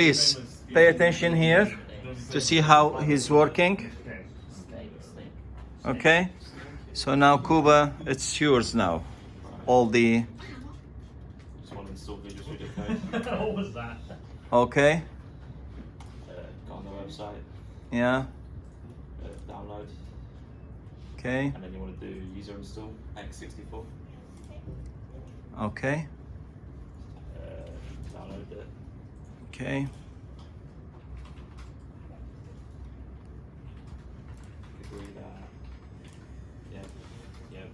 Please pay attention here to see how he's working. Okay, so now Kuba, it's yours now. All the Just want to install Visual Studio Code. What was that? okay, Go on the website, yeah, download, okay, and then you want to do user install x64. okay, Download it. okay. Agree that. Yeah. Yeah.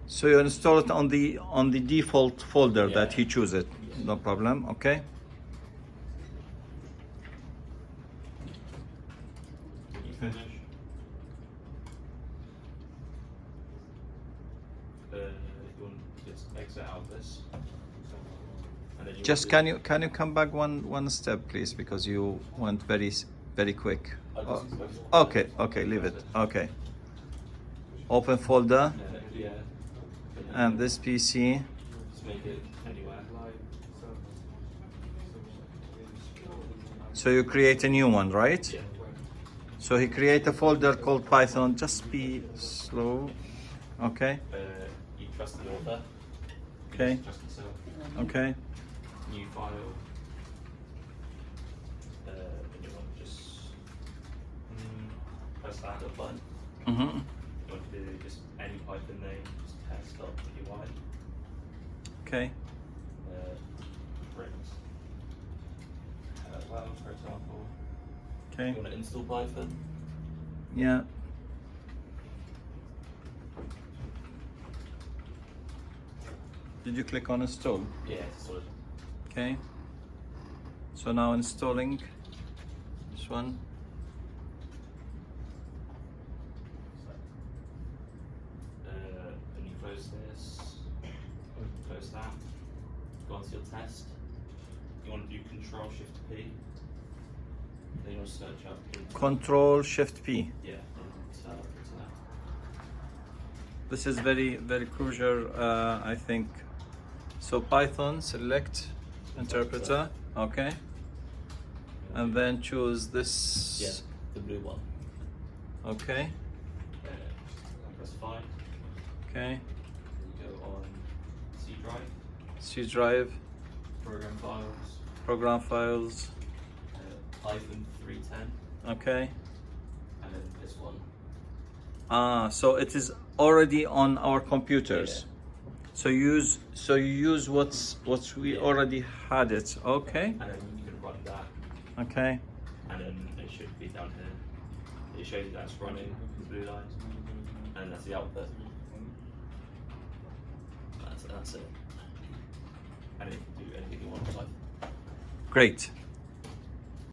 So you install it on the default folder that Yeah. he chooses. No problem. Okay. When you finish, you want to just exit out of this. And then you Just want to can you come back one step, please, because you went very quick. Okay, okay, leave it. Okay. Open folder yeah. and this PC. Just make it anywhere. So you create a new one, right? Yeah. So he create a folder called Python. Just be slow. Okay. You trust the author. You Okay. just trust yourself. Okay. New file. And you want to just press that little button. Mm-hmm. You want to do just any Python name, just test.py. Okay. Brings. Well, for example, Okay. you want to install Python. Yeah. Did you click on install? Yeah, it's solid. Okay. So now installing this one. Then you close this, close that, go onto your test. You want to do Control Shift P. Then you want to search up into, Control Shift P. yeah, into that. This is very crucial, I think. So Python, select interpreter. Okay. And then choose this. Yeah, the blue one. Okay. Press find. Okay. You go on C drive, C drive, program files, program files. Python 310, Okay. and then this one. So it is already on our computers. So you use what's we Yeah. already had it. Okay. And then you can run that, Okay. and then it should be down here. It shows you that's running, the blue line, and that's the output. That's it. And it can do anything you want. Great.